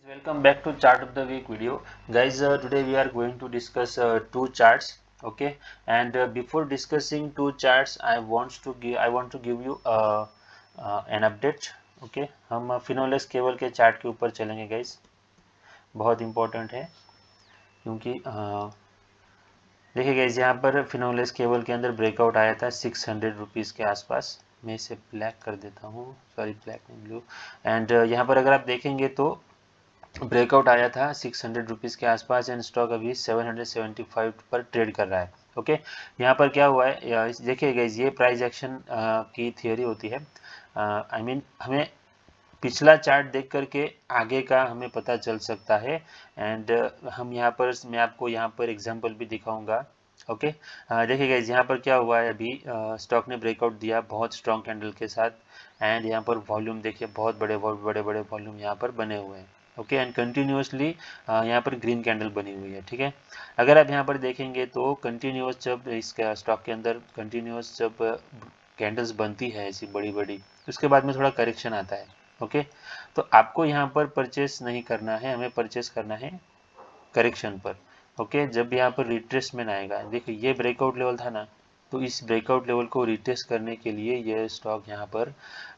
Welcome back to chart of the week video, guys. Today we are going to discuss two charts. Okay, and before discussing two charts, I want to give you an update. Okay, हम Finolex cable के chart के ऊपर चलेंगे guys. बहुत important है क्योंकि देखिए guys, यहाँ पर फिनोलेक्स केबल के अंदर ब्रेकआउट आया था 600 रुपीज़ के आसपास. मैं इसे ब्लैक कर देता हूँ, सॉरी ब्लैक नहीं ब्लू. एंड यहाँ पर अगर आप देखेंगे तो ब्रेकआउट आया था 600 रुपीज़ के आसपास एंड स्टॉक अभी 775 पर ट्रेड कर रहा है. ओके, यहाँ पर क्या हुआ है, देखिए गाइज, ये प्राइस एक्शन की थियोरी होती है. आई मीन हमें पिछला चार्ट देख करके आगे का हमें पता चल सकता है. एंड हम यहाँ पर मैं आपको यहाँ पर एग्जांपल भी दिखाऊंगा. ओके, देखिए गाइज, यहाँ पर क्या हुआ है, अभी स्टॉक ने ब्रेकआउट दिया बहुत स्ट्रॉन्ग कैंडल के साथ. एंड यहाँ पर वॉल्यूम देखिए, बहुत बड़े बड़े वॉल्यूम यहाँ पर बने हुए हैं. ओके, एंड कंटिन्यूसली यहाँ पर ग्रीन कैंडल बनी हुई है. ठीक है, अगर आप यहाँ पर देखेंगे तो कंटिन्यूस जब इसका स्टॉक के अंदर कंटिन्यूस जब कैंडल्स बनती है ऐसी बड़ी बड़ी, उसके बाद में थोड़ा करेक्शन आता है. ओके, तो आपको यहाँ पर परचेस नहीं करना है, हमें परचेस करना है करेक्शन पर. ओके, जब यहाँ पर रिट्रेसमेंट आएगा, देखिए ये ब्रेकआउट लेवल था ना, तो इस ब्रेकआउट लेवल को रिट्रेस करने के लिए यह स्टॉक यहाँ पर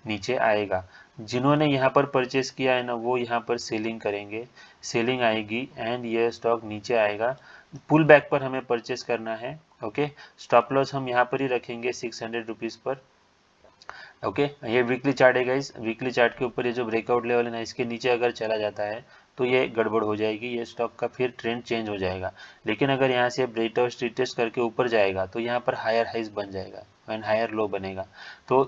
नीचे आएगा. जिन्होंने यहाँ पर परचेस किया है ना, वो यहाँ पर सेलिंग करेंगे, सेलिंग आएगी एंड यह स्टॉक नीचे आएगा. पुल बैक पर हमें परचेस करना है. ओके, स्टॉप लॉस हम यहाँ पर ही रखेंगे 600 रुपीज़ पर. ओके, ये वीकली चार्ट है गाइस. वीकली चार्ट के ऊपर ये जो ब्रेकआउट लेवल है ना, इसके नीचे अगर चला जाता है तो ये गड़बड़ हो जाएगी, ये स्टॉक का फिर ट्रेंड चेंज हो जाएगा. लेकिन अगर यहाँ से ब्रेकआउट टेस्ट करके ऊपर जाएगा तो यहाँ पर हायर हाइज बन जाएगा एंड हायर लो बनेगा. तो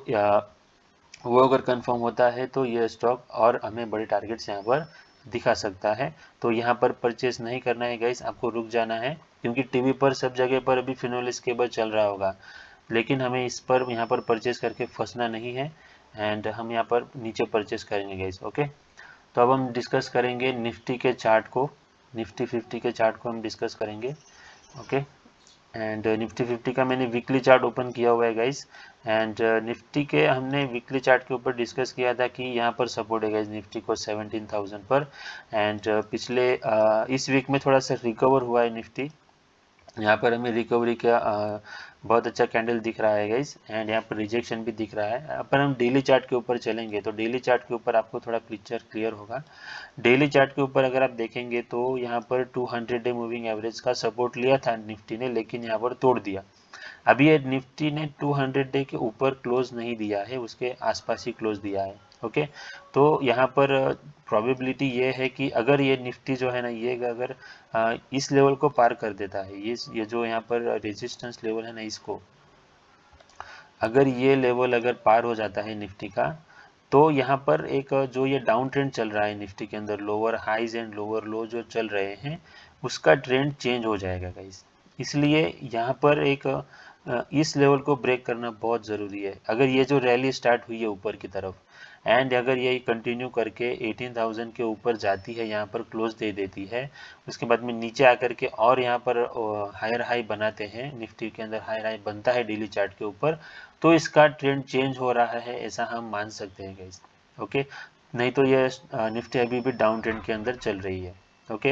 वो अगर कंफर्म होता है तो ये स्टॉक और हमें बड़े टारगेट्स यहाँ पर दिखा सकता है. तो यहाँ पर परचेस नहीं करना है गाइस, आपको रुक जाना है, क्योंकि टीवी पर सब जगह पर अभी फिनोलेक्स केबल चल रहा होगा, लेकिन हमें इस पर यहाँ पर परचेस करके फंसना नहीं है. एंड हम यहाँ पर नीचे परचेस करेंगे गाइस. ओके, तो अब हम डिस्कस करेंगे निफ्टी के चार्ट को, निफ्टी 50 के चार्ट को हम डिस्कस करेंगे. ओके, एंड निफ्टी 50 का मैंने वीकली चार्ट ओपन किया हुआ है गाइस. एंड निफ्टी के हमने वीकली चार्ट के ऊपर डिस्कस किया था कि यहाँ पर सपोर्ट है गाइस निफ्टी को 17,000 पर. एंड पिछले इस वीक में थोड़ा सा रिकवर हुआ है निफ्टी. यहाँ पर हमें रिकवरी का बहुत अच्छा कैंडल दिख रहा है गाइस. एंड यहाँ पर रिजेक्शन भी दिख रहा है. अपन हम डेली चार्ट के ऊपर चलेंगे तो डेली चार्ट के ऊपर आपको थोड़ा पिक्चर क्लियर होगा. डेली चार्ट के ऊपर अगर आप देखेंगे तो यहाँ पर 200 डे मूविंग एवरेज का सपोर्ट लिया था निफ्टी ने, लेकिन यहाँ पर तोड़ दिया. अभी ये निफ्टी ने 200 डे के ऊपर क्लोज नहीं दिया है, उसके आसपास ही क्लोज दिया है. ओके, तो यहाँ पर प्रोबेबिलिटी ये है कि अगर ये निफ्टी जो है ना, ये अगर इस लेवल को पार कर देता है, ये जो यहाँ पर रेजिस्टेंस लेवल है ना, इसको अगर ये लेवल अगर पार हो जाता है निफ्टी का, तो यहाँ पर एक जो ये डाउन ट्रेंड चल रहा है निफ्टी के अंदर, lower highs and lower low जो चल रहे हैं, उसका ट्रेंड चेंज हो जाएगा गाइस. इसलिए यहाँ पर एक इस लेवल को ब्रेक करना बहुत ज़रूरी है. अगर ये जो रैली स्टार्ट हुई है ऊपर की तरफ, एंड अगर ये कंटिन्यू करके 18,000 के ऊपर जाती है, यहाँ पर क्लोज दे देती है, उसके बाद में नीचे आकर के और यहाँ पर हायर हाई बनाते हैं, निफ्टी के अंदर हायर हाई बनता है डेली चार्ट के ऊपर, तो इसका ट्रेंड चेंज हो रहा है, ऐसा हम मान सकते हैं गाइस. ओके, नहीं तो ये निफ्टी अभी भी डाउन ट्रेंड के अंदर चल रही है. ओके,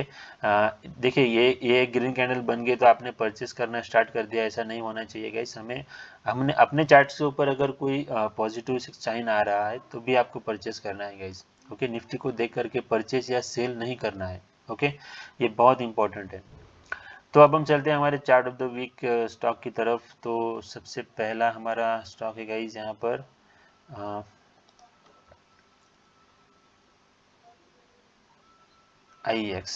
देखिए ये ग्रीन कैंडल बन गए तो आपने परचेस करना स्टार्ट कर दिया, ऐसा नहीं होना चाहिए गाइस. हमने अपने चार्ट के ऊपर अगर कोई पॉजिटिव साइन आ रहा है तो भी आपको परचेस करना है गाइस. ओके, निफ्टी को देख करके परचेस या सेल नहीं करना है. ओके, ये बहुत इंपॉर्टेंट है. तो अब हम चलते हैं हमारे chart of the week stock की तरफ. तो सबसे पहला हमारा स्टॉक है गाइस यहाँ पर IEX.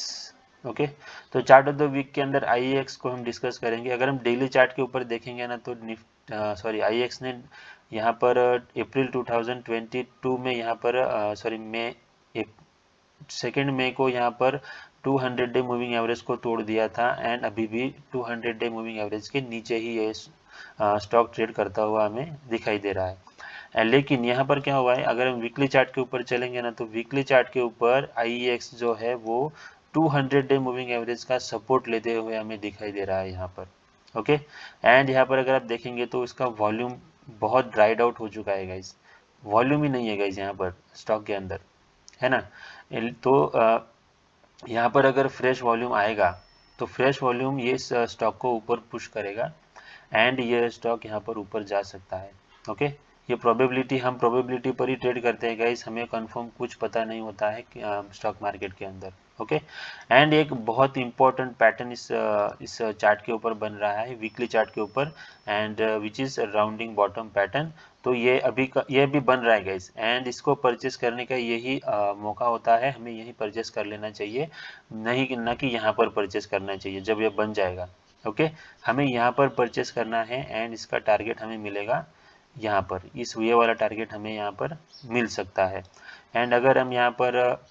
ओके, तो चार्ट ऑफ द वीक के अंदर IEX को हम डिस्कस करेंगे. अगर हम डेली चार्ट के ऊपर देखेंगे ना, तो IEX ने यहाँ पर अप्रैल 2022 में यहाँ पर मई 2 मई को यहाँ पर 200 डे मूविंग एवरेज को तोड़ दिया था. एंड अभी भी 200 डे मूविंग एवरेज के नीचे ही ये स्टॉक ट्रेड करता हुआ हमें दिखाई दे रहा है. लेकिन यहाँ पर क्या हुआ है, अगर हम वीकली चार्ट के ऊपर चलेंगे ना, तो वीकली चार्ट के ऊपर IEX जो है वो 200 डे मूविंग एवरेज का सपोर्ट लेते हुए हमें दिखाई दे रहा है यहाँ पर. ओके, एंड यहाँ पर अगर आप देखेंगे तो इसका वॉल्यूम बहुत ड्राइड आउट हो चुका है गाइज. वॉल्यूम ही नहीं है गाइज यहाँ पर स्टॉक के अंदर, है ना. तो यहाँ पर अगर फ्रेश वॉल्यूम आएगा तो फ्रेश वॉल्यूम ये स्टॉक को ऊपर पुश करेगा एंड ये स्टॉक यहाँ पर ऊपर जा सकता है। ओके, ये प्रोबेबिलिटी, हम प्रोबेबिलिटी पर ही ट्रेड करते हैं गाइस, हमें कंफर्म कुछ पता नहीं होता है स्टॉक मार्केट के अंदर। ओके, एंड एक बहुत इंपॉर्टेंट पैटर्न इस चार्ट के ऊपर बन रहा है, वीकली चार्ट के ऊपर, and which is rounding bottom pattern. तो ये ये भी बन रहा है गाइस, एंड इसको परचेस करने का यही मौका होता है, हमें यही परचेस कर लेना चाहिए, नहीं न कि यहाँ पर परचेस करना चाहिए जब ये बन जाएगा। ओके, हमें यहाँ पर परचेस करना है एंड इसका टारगेट हमें मिलेगा यहाँ पर, इस ये वाला टारगेट हमें यहाँ पर मिल सकता है। एंड अगर हम यहाँ पर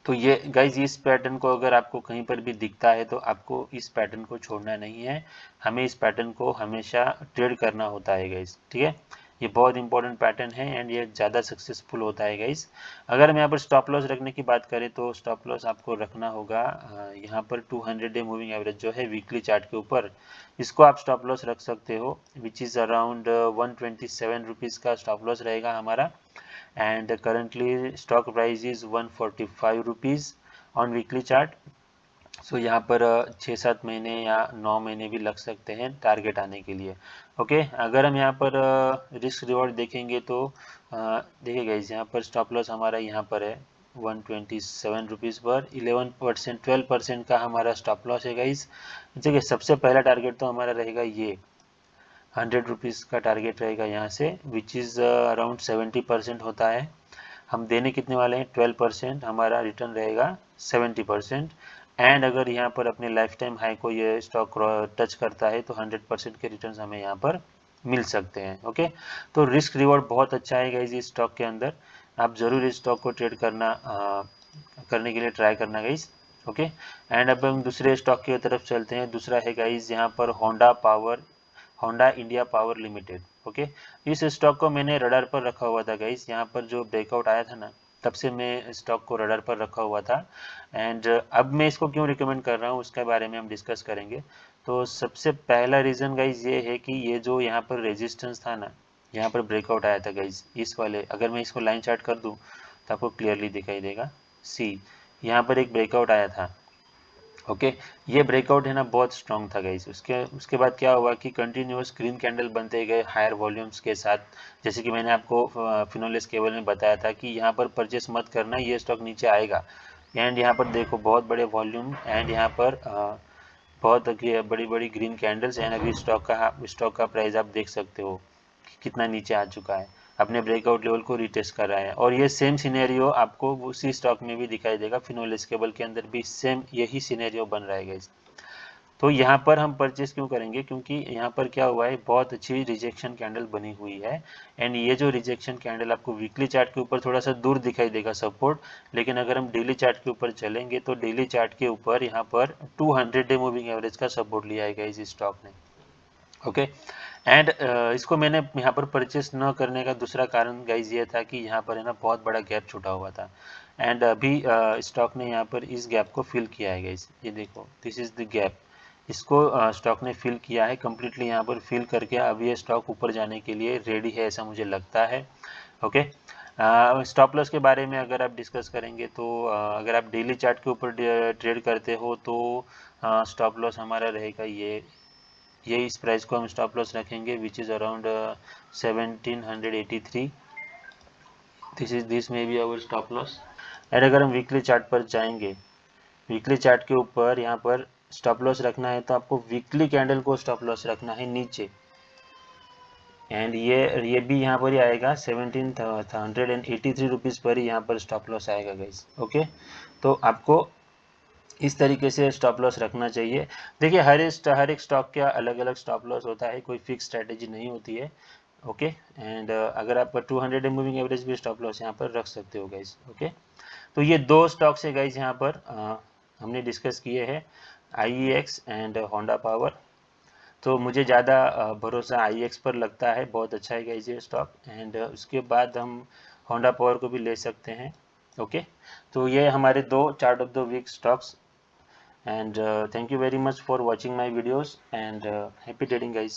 तो ये गाइज, इस पैटर्न को अगर आपको कहीं पर भी दिखता है तो आपको इस पैटर्न को छोड़ना नहीं है, हमें इस पैटर्न को हमेशा ट्रेड करना होता है गाइज। ठीक है, ये बहुत इंपॉर्टेंट पैटर्न है एंड ये ज़्यादा सक्सेसफुल होता है गाइज। अगर हम यहाँ पर स्टॉप लॉस रखने की बात करें तो स्टॉप लॉस आपको रखना होगा यहाँ पर 200 डे मूविंग एवरेज जो है वीकली चार्ट के ऊपर, इसको आप स्टॉप लॉस रख सकते हो, विच इज़ अराउंड 127 रुपीज़ का स्टॉप लॉस रहेगा हमारा। and currently stock price is 145 rupees on weekly chart। सो यहाँ पर 6-7 महीने या 9 महीने भी लग सकते हैं टारगेट आने के लिए। ओके, अगर हम यहाँ पर रिस्क रिवॉर्ड देखेंगे तो देखिए गाइस, यहाँ पर स्टॉप लॉस हमारा यहाँ पर है 127 रुपीज़ पर, 11% 12% का हमारा स्टॉप लॉस है गाइस। देखिए, सबसे पहला टारगेट तो हमारा रहेगा ये 100 रुपीज़ का टारगेट रहेगा यहाँ से, विच इज़ अराउंड 70% होता है। हम देने कितने वाले हैं 12%, हमारा रिटर्न रहेगा 70%। एंड अगर यहाँ पर अपने लाइफ टाइम हाई को ये स्टॉक टच करता है तो 100% के रिटर्न हमें यहाँ पर मिल सकते हैं। ओके, तो रिस्क रिवॉर्ड बहुत अच्छा है गाइस इस स्टॉक के अंदर, आप ज़रूर इस स्टॉक को ट्रेड करने के लिए ट्राई करना गाइस। ओके, एंड अब हम दूसरे स्टॉक की तरफ चलते हैं। दूसरा है गाइस यहाँ पर Honda India power limited. Okay, इस स्टॉक को मैंने रडार पर रखा हुआ था गाइस, यहाँ पर जो ब्रेकआउट आया था ना, तब से मैं स्टॉक को रडार पर रखा हुआ था। एंड अब मैं इसको क्यों रिकमेंड कर रहा हूँ उसके बारे में हम डिस्कस करेंगे। तो सबसे पहला रीज़न गाइस ये है कि ये जो यहाँ पर रेजिस्टेंस था ना, यहाँ पर ब्रेकआउट आया था गाइस, इस वाले, अगर मैं इसको लाइन चार्ट कर दूँ तो आपको क्लियरली दिखाई देगा। सी, यहाँ पर एक ब्रेकआउट आया था। ओके, ये ब्रेकआउट है ना बहुत स्ट्रॉन्ग था गाइस। उसके बाद क्या हुआ कि कंटिन्यूअस ग्रीन कैंडल बनते गए हायर वॉल्यूम्स के साथ, जैसे कि मैंने आपको फिनोलेस केबल में बताया था कि यहाँ पर परचेस मत करना, ये स्टॉक नीचे आएगा। एंड यहाँ पर देखो बहुत बड़े वॉल्यूम एंड यहाँ पर बहुत बड़ी बड़ी ग्रीन कैंडल्स एंड अभी स्टॉक का प्राइस आप देख सकते हो कि कितना नीचे आ चुका है, अपने ब्रेकआउट लेवल को रिटेस्ट कर रहा है। और ये सेम सिनेरियो आपको उसी स्टॉक में भी दिखाई देगा, फिनोलेस केबल के अंदर भी सेम यही सिनेरियो बन रहा है गाइस। तो यहाँ पर हम परचेस क्यों करेंगे, क्योंकि यहाँ पर क्या हुआ है, बहुत अच्छी रिजेक्शन कैंडल बनी हुई है। एंड ये जो रिजेक्शन कैंडल आपको वीकली चार्ट के ऊपर थोड़ा सा दूर दिखाई देगा सपोर्ट, लेकिन अगर हम डेली चार्ट के ऊपर चलेंगे तो डेली चार्ट के ऊपर यहाँ पर 200 डे मूविंग एवरेज का सपोर्ट लिया है इस स्टॉक ने। ओके, एंड इसको मैंने यहाँ पर परचेस न करने का दूसरा कारण गाइज ये था कि यहाँ पर है ना बहुत बड़ा गैप छूटा हुआ था। एंड अभी स्टॉक ने यहाँ पर इस गैप को फिल किया है गाइज, ये देखो, दिस इज द गैप, इसको स्टॉक ने फिल किया है कंप्लीटली, यहाँ पर फिल करके अब ये स्टॉक ऊपर जाने के लिए रेडी है, ऐसा मुझे लगता है। ओके, स्टॉप लॉस के बारे में अगर आप डिस्कस करेंगे तो अगर आप डेली चार्ट के ऊपर ट्रेड करते हो तो स्टॉप लॉस हमारा रहेगा ये इस प्राइस को हम स्टॉप लॉस रखेंगे, which is around 1783। This may be our stop loss. And अगर हम वीकली चार्ट पर जाएंगे, वीकली चार्ट के ऊपर यहाँ पर स्टॉप लॉस रखना है तो आपको वीकली कैंडल को स्टॉप लॉस रखना है नीचे, एंड ये भी यहाँ पर ही आएगा 1783 रुपीज़ पर ही यहाँ पर स्टॉप लॉस आएगा गाइस। ओके, तो आपको इस तरीके से स्टॉप लॉस रखना चाहिए। देखिए, हर एक स्टॉक का अलग अलग स्टॉप लॉस होता है, कोई फिक्स स्ट्रैटेजी नहीं होती है। ओके, एंड अगर आप 200 मूविंग एवरेज भी स्टॉप लॉस यहाँ पर रख सकते हो गाइस। ओके, तो ये दो स्टॉक्स है गाइस यहाँ पर हमने डिस्कस किए हैं, IEX एंड होंडा पावर। तो मुझे ज़्यादा भरोसा IEX पर लगता है, बहुत अच्छा है गाइस ये स्टॉक। एंड उसके बाद हम होंडा पावर को भी ले सकते हैं। ओके, तो ये हमारे दो chart of the week stocks. And thank you very much for watching my videos, and happy trading guys.